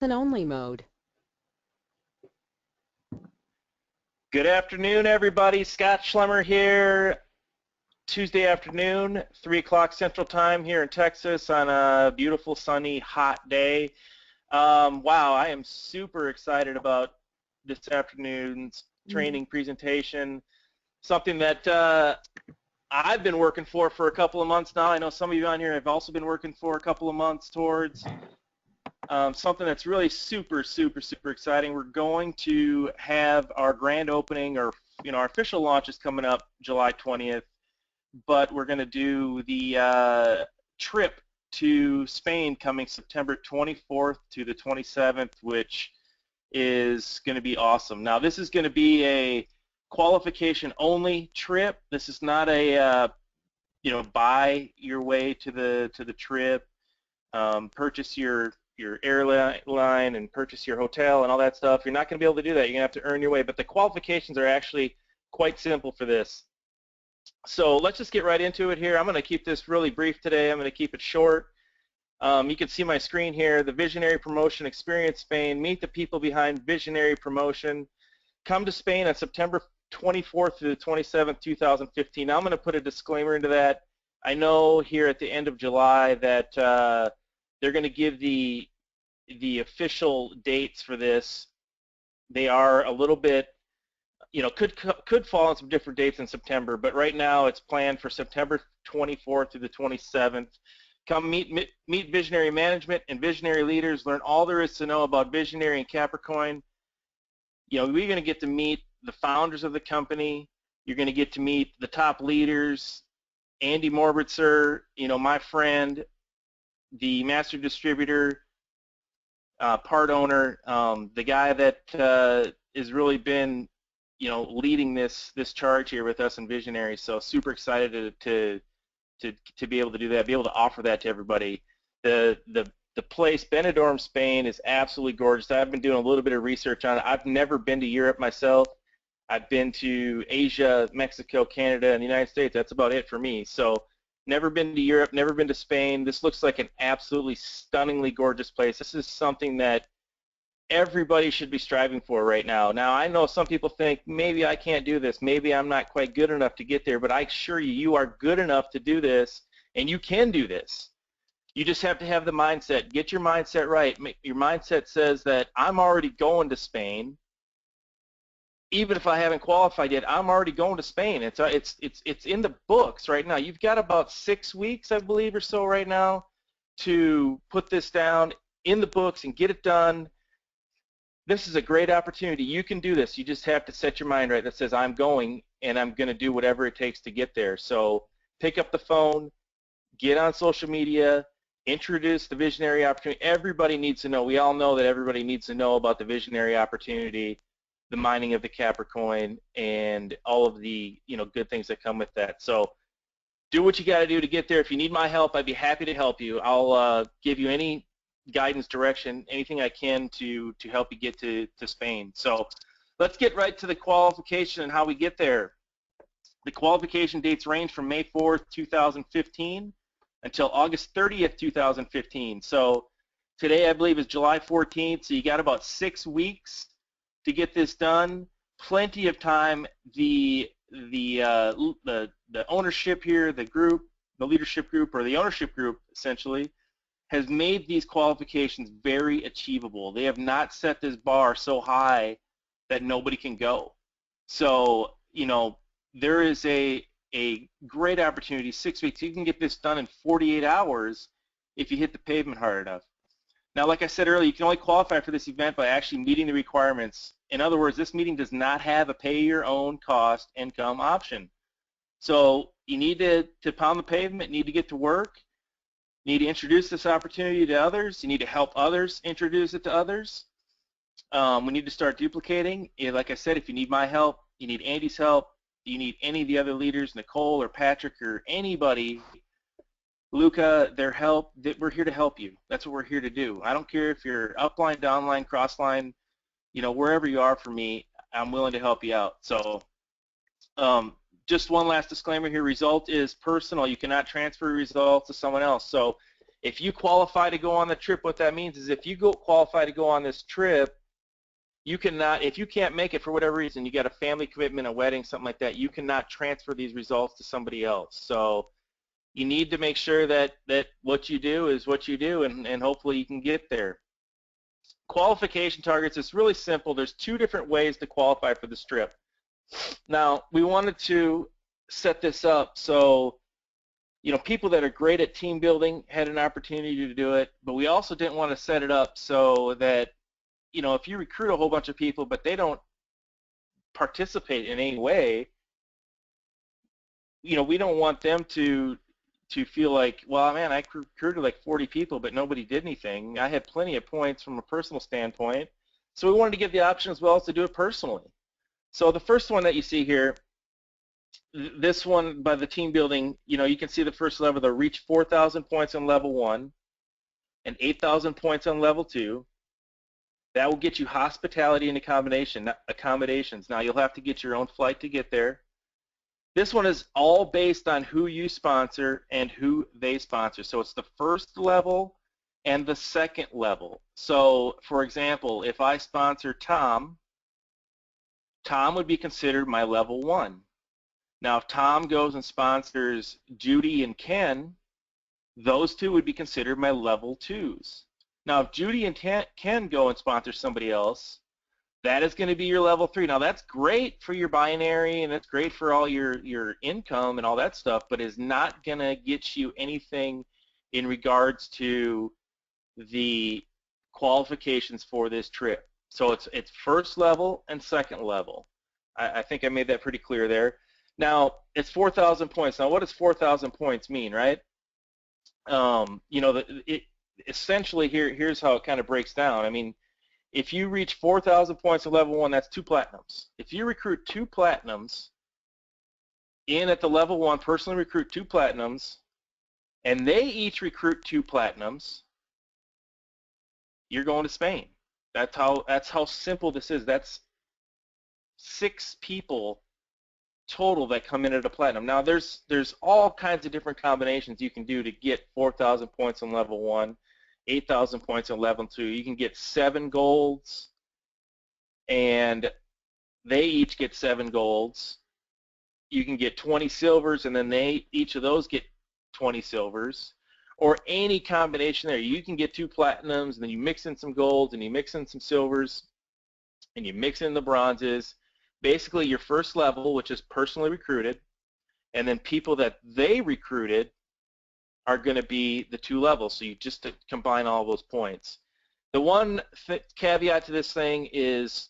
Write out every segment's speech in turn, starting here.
Listen-only mode. Good afternoon, everybody. Scott Schlemmer here. Tuesday afternoon, 3 o'clock Central Time here in Texas on a beautiful, sunny, hot day. Wow, I am super excited about this afternoon's training presentation. Something that I've been working for a couple of months now. I know some of you on here have also been working for a couple of months towards. Something that's really super exciting. We're going to have our grand opening, or our official launch is coming up July 20th, but we're going to do the trip to Spain coming September 24th to the 27th, which is going to be awesome. Now, this is going to be a qualification only trip. This is not a buy your way to the trip, purchase your airline and purchase your hotel and all that stuff. You're not going to be able to do that. You're going to have to earn your way. But the qualifications are actually quite simple for this. So let's just get right into it here. I'm going to keep this really brief today. I'm going to keep it short. You can see my screen here. The Visionary Promotion Experience Spain. Meet the people behind Visionary Promotion. Come to Spain on September 24th through the 27th, 2015. Now I'm going to put a disclaimer into that. I know here at the end of July that they're going to give the official dates for this. They are a little bit, could fall on some different dates in September, but right now it's planned for September 24th through the 27th. Come meet visionary management and visionary leaders. Learn all there is to know about visionary and Capricorn. We're going to get to meet the founders of the company. You're going to get to meet the top leaders. Andy Morbitzer, my friend, the master distributor, part owner, the guy that has really been, leading this charge here with us in Visionary. So super excited to be able to do that, be able to offer that to everybody. The place, Benidorm, Spain, is absolutely gorgeous. I've been doing a little bit of research on it. I've never been to Europe myself. I've been to Asia, Mexico, Canada, and the United States. That's about it for me. So never been to Europe, never been to Spain. This looks like an absolutely stunningly gorgeous place. This is something that everybody should be striving for right now. Now, I know some people think, maybe I can't do this, maybe I'm not quite good enough to get there, but I assure you, you are good enough to do this, and you can do this. You just have to have the mindset. Get your mindset right. Your mindset says that I'm already going to Spain. Even if I haven't qualified yet, I'm already going to Spain. It's in the books right now. You've got about 6 weeks, I believe, or so right now to put this down in the books and get it done. This is a great opportunity. You can do this. You just have to set your mind right that says, I'm going, and I'm going to do whatever it takes to get there. So pick up the phone, get on social media, introduce the Visionary opportunity. Everybody needs to know. We all know that everybody needs to know about the Visionary opportunity, the mining of the Capricorn, and all of the good things that come with that. So do what you got to do to get there. If you need my help, I'd be happy to help you. I'll give you any guidance, direction, anything I can to help you get to Spain. So let's get right to the qualification and how we get there. The qualification dates range from May 4th, 2015 until August 30th, 2015. So today I believe is July 14th, so you got about 6 weeks to get this done. Plenty of time. The ownership here, the group, the leadership group, or the ownership group essentially, has made these qualifications very achievable. They have not set this bar so high that nobody can go. So there is a great opportunity. 6 weeks. You can get this done in 48 hours if you hit the pavement hard enough. Now, like I said earlier, you can only qualify for this event by actually meeting the requirements. In other words, this meeting does not have a pay-your-own-cost income option. So you need to pound the pavement, need to get to work, you need to introduce this opportunity to others, you need to help others introduce it to others. We need to start duplicating. Like I said, if you need my help, you need Andy's help, you need any of the other leaders, Nicole or Patrick or anybody, Luca, their help, we're here to help you. That's what we're here to do. I don't care if you're upline, downline, crossline, wherever you are for me, I'm willing to help you out. So just one last disclaimer here, result is personal. You cannot transfer results to someone else. So If you qualify to go on the trip, what that means is if you qualify to go on this trip, you cannot, if you can't make it for whatever reason, you got a family commitment, a wedding, something like that, you cannot transfer these results to somebody else. So you need to make sure that what you do is what you do, and hopefully you can get there. Qualification targets is really simple. There's two different ways to qualify for this trip. Now, we wanted to set this up so people that are great at team building had an opportunity to do it, but we also didn't want to set it up so that if you recruit a whole bunch of people but they don't participate in any way, we don't want them to feel like, well, man, I recruited like 40 people but nobody did anything. I had plenty of points from a personal standpoint, so we wanted to give the option as well as to do it personally. So the first one that you see here, this one by the team building, you can see the first level, they'll reach 4,000 points on level 1 and 8,000 points on level 2. That will get you hospitality and accommodations. Now you'll have to get your own flight to get there. This one is all based on who you sponsor and who they sponsor. So it's the first level and the second level. So for example, if I sponsor Tom would be considered my level 1. Now if Tom goes and sponsors Judy and Ken, those two would be considered my level 2s. Now if Judy and Ken go and sponsor somebody else, that is going to be your level 3. Now that's great for your binary and it's great for all your income and all that stuff, but is not going to get you anything in regards to the qualifications for this trip. So it's first level and second level. I think I made that pretty clear there. Now it's 4,000 points. Now what does 4,000 points mean, right? Essentially here's how it kind of breaks down. I mean, if you reach 4,000 points at level 1, that's 2 platinums. If you recruit 2 platinums in at the level 1, personally recruit 2 platinums, and they each recruit 2 platinums, you're going to Spain. That's how simple this is. That's 6 people total that come in at a platinum. Now there's all kinds of different combinations you can do to get 4,000 points on level 1. 8,000 points on level 2. You can get 7 golds, and they each get 7 golds. You can get 20 silvers, and then each of those get 20 silvers, or any combination there. You can get 2 platinums, and then you mix in some golds, and you mix in some silvers, and you mix in the bronzes. Basically, your first level, which is personally recruited, and then people that they recruited are going to be the 2 levels, so you just combine all those points. The one caveat to this thing is,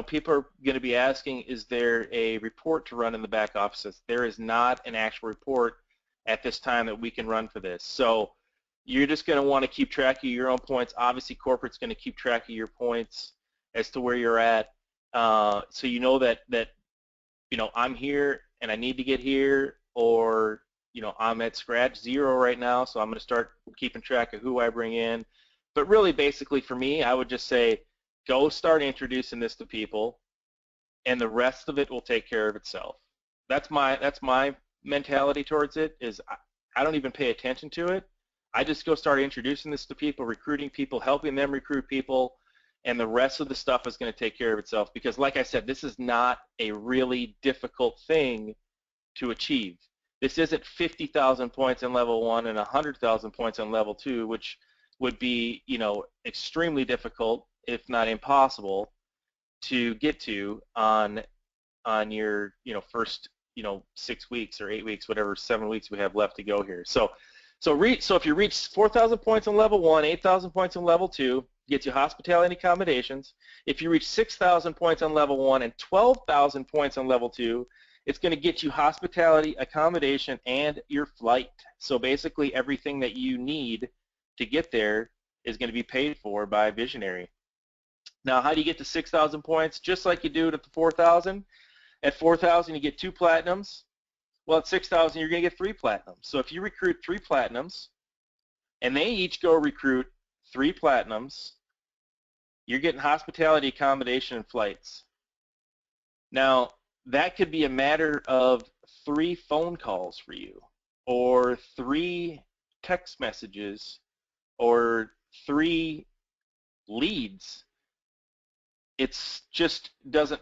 people are going to be asking, is there a report to run in the back offices? There is not an actual report at this time that we can run for this. So you're just going to want to keep track of your own points. Obviously, corporate's going to keep track of your points as to where you're at, so you know that I'm here and I need to get here, or I'm at scratch 0 right now, so I'm going to start keeping track of who I bring in. But really, basically, for me, I would just say, go start introducing this to people, and the rest of it will take care of itself. That's my mentality towards it. Is I don't even pay attention to it. I just go start introducing this to people, recruiting people, helping them recruit people, and the rest of the stuff is going to take care of itself. Because, like I said, this is not a really difficult thing to achieve. This isn't 50,000 points on level 1 and 100,000 points on level 2, which would be, extremely difficult, if not impossible, to get to on your, first, 6 weeks or 8 weeks, whatever 7 weeks we have left to go here. So if you reach 4,000 points on level 1, 8,000 points on level 2, gets you hospitality and accommodations. If you reach 6,000 points on level 1 and 12,000 points on level 2, it's going to get you hospitality, accommodation, and your flight. So basically everything that you need to get there is going to be paid for by Visionary. Now, how do you get to 6,000 points? Just like you do it at the 4,000. At 4,000, you get 2 platinums. Well, at 6,000, you're going to get 3 platinums. So if you recruit 3 platinums, and they each go recruit 3 platinums, you're getting hospitality, accommodation, and flights. Now, that could be a matter of 3 phone calls for you, or 3 text messages or 3 leads, it's just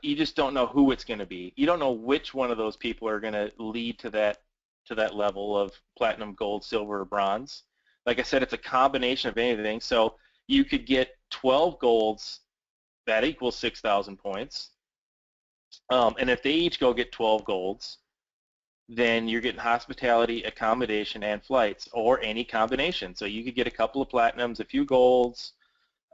you just don't know who it's going to be. You don't know which one of those people are going to lead to that level of platinum, gold, silver, or bronze. Like I said, it's a combination of anything. So you could get 12 golds, that equals 6,000 points. And if they each go get 12 golds, then you're getting hospitality, accommodation, and flights, or any combination. So you could get a couple of platinums, a few golds,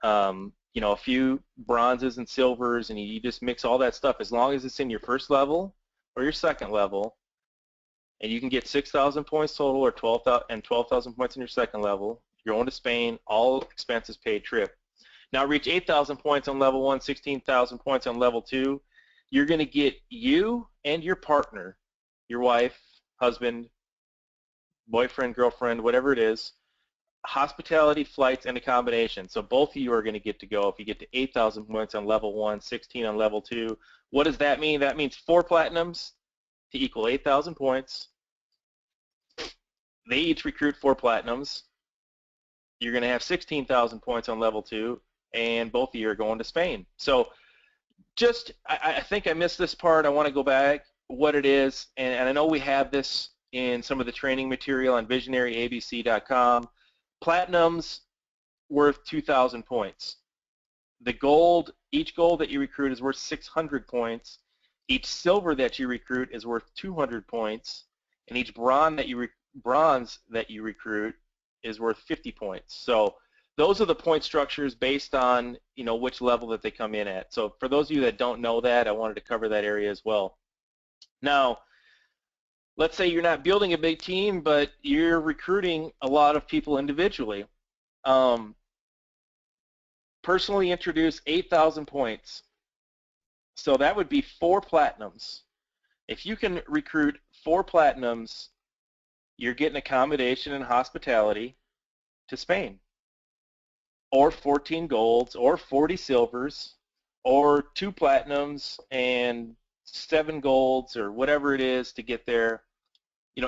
a few bronzes and silvers, and you just mix all that stuff as long as it's in your first level or your second level, and you can get 6,000 points total or 12,000 points in your second level. You're going to Spain, all expenses paid trip. Now reach 8,000 points on level 1, 16,000 points on level 2. You're going to get you and your partner, your wife, husband, boyfriend, girlfriend, whatever it is, hospitality, flights, and accommodation. So both of you are going to get to go if you get to 8,000 points on level 1, 16 on level 2. What does that mean? That means 4 platinums to equal 8,000 points. They each recruit 4 platinums. You're going to have 16,000 points on level 2, and both of you are going to Spain. So I think I missed this part. I want to go back, what it is, and I know we have this in some of the training material on visionaryabc.com. Platinum's worth 2,000 points. The gold, each gold that you recruit is worth 600 points. Each silver that you recruit is worth 200 points, and each bronze that you recruit is worth 50 points. So those are the point structures based on which level that they come in at. So for those of you that don't know that, I wanted to cover that area as well. Now, let's say you're not building a big team, but you're recruiting a lot of people individually. Personally introduce 8,000 points. So that would be 4 platinums. If you can recruit 4 platinums, you're getting accommodation and hospitality to Spain, or 14 golds, or 40 silvers, or 2 platinums and 7 golds, or whatever it is to get there.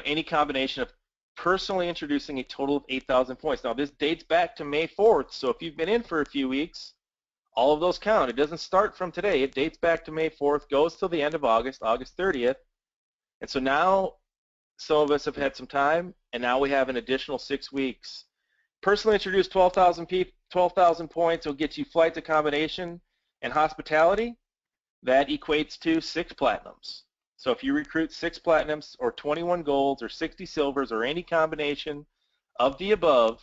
Any combination of personally introducing a total of 8,000 points. Now, this dates back to May 4th, so if you've been in for a few weeks, all of those count. It doesn't start from today. It dates back to May 4th, goes till the end of August, August 30th. And so now some of us have had some time, and now we have an additional 6 weeks. Personally introduce 12,000 points will get you flights, accommodation, and hospitality. That equates to 6 platinums. So if you recruit 6 platinums or 21 golds or 60 silvers or any combination of the above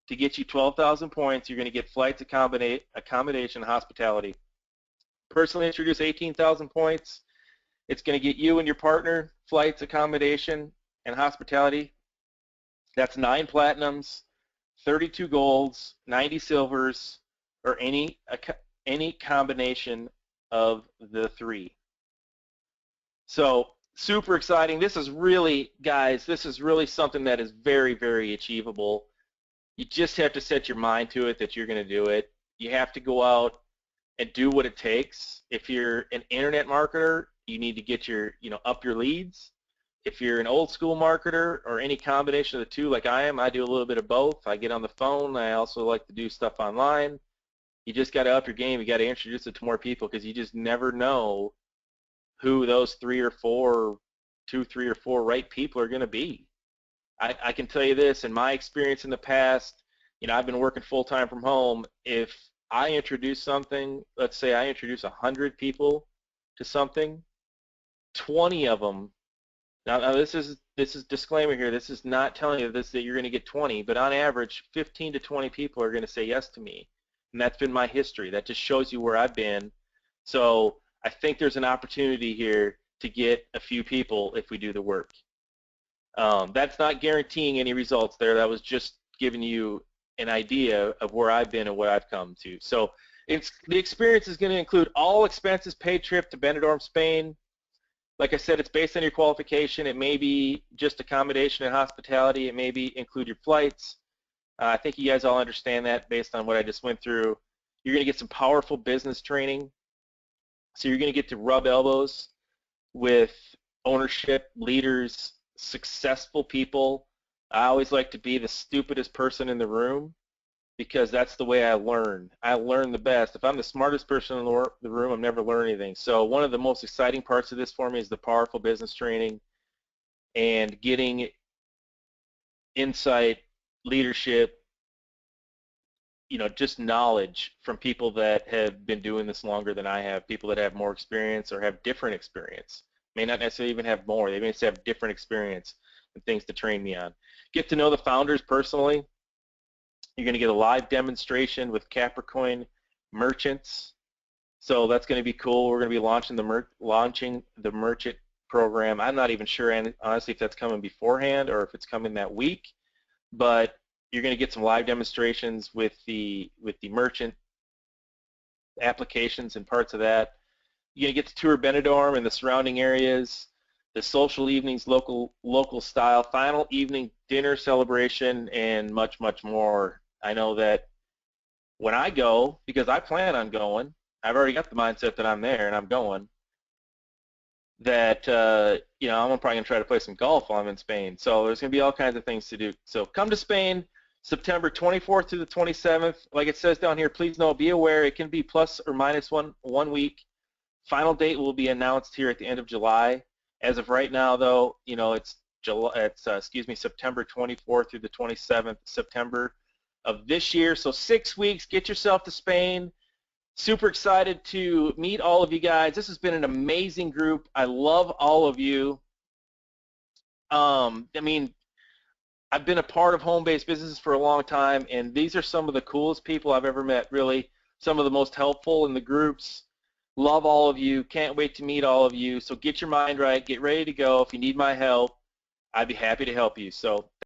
to get you 12,000 points, you're going to get flights, accommodation, hospitality. Personally introduce 18,000 points. It's going to get you and your partner flights, accommodation, and hospitality. That's 9 platinums, 32 golds, 90 silvers, or any combination of the 3. So super exciting. This is really, guys, this is really something that is very, very achievable. You just have to set your mind to it that you're going to do it. You have to go out and do what it takes. If you're an internet marketer, you need to get up your leads. If you're an old school marketer or any combination of the two like I am, I do a little bit of both. I get on the phone. I also like to do stuff online. You just got to up your game. You got to introduce it to more people because you just never know who those 3 or 4 right people are going to be. I can tell you this, in my experience in the past, I've been working full-time from home. If I introduce something, let's say I introduce 100 people to something, 20 of them, now this is disclaimer here, this is not telling you that you're going to get 20, but on average, 15 to 20 people are going to say yes to me. And that's been my history. That just shows you where I've been. So I think there's an opportunity here to get a few people if we do the work. That's not guaranteeing any results there. That was just giving you an idea of where I've been and what I've come to. So the experience is going to include all expenses paid trip to Benidorm, Spain. Like I said, it's based on your qualification. It may be just accommodation and hospitality. It may include your flights. I think you guys all understand that based on what I just went through. You're going to get some powerful business training. So you're going to get to rub elbows with ownership, leaders, successful people I always like to be the stupidest person in the room because that's the way I learn. I learn the best. If I'm the smartest person in the room, I'm never learning anything. So one of the most exciting parts of this for me is the powerful business training and getting insight, leadership, just knowledge from people that have been doing this longer than I have, people that have more experience or have different experience. May not necessarily even have more. They may just have different experience and things to train me on. Get to know the founders personally. You're going to get a live demonstration with Capricorn merchants. So that's going to be cool. We're going to be launching the merchant program. I'm not even sure, honestly, if that's coming beforehand or if it's coming that week. But you're going to get some live demonstrations with the merchant applications and parts of that. You're going to get to tour Benidorm and the surrounding areas, the social evenings, local style, final evening dinner celebration, and much, much more. I know that when I go, because I plan on going, I've already got the mindset that I'm there and I'm going, that I'm probably going to try to play some golf while I'm in Spain. So there's going to be all kinds of things to do. So come to Spain, September 24th through the 27th. Like it says down here, please know, be aware it can be plus or minus one week. Final date will be announced here at the end of July. As of right now, though, it's September 24th through the 27th September of this year. So 6 weeks. Get yourself to Spain. Super excited to meet all of you guys. This has been an amazing group. I love all of you. I've been a part of home-based businesses for a long time, and these are some of the coolest people I've ever met, really. Some of the most helpful in the groups. Love all of you. Can't wait to meet all of you. So get your mind right. Get ready to go. If you need my help, I'd be happy to help you. So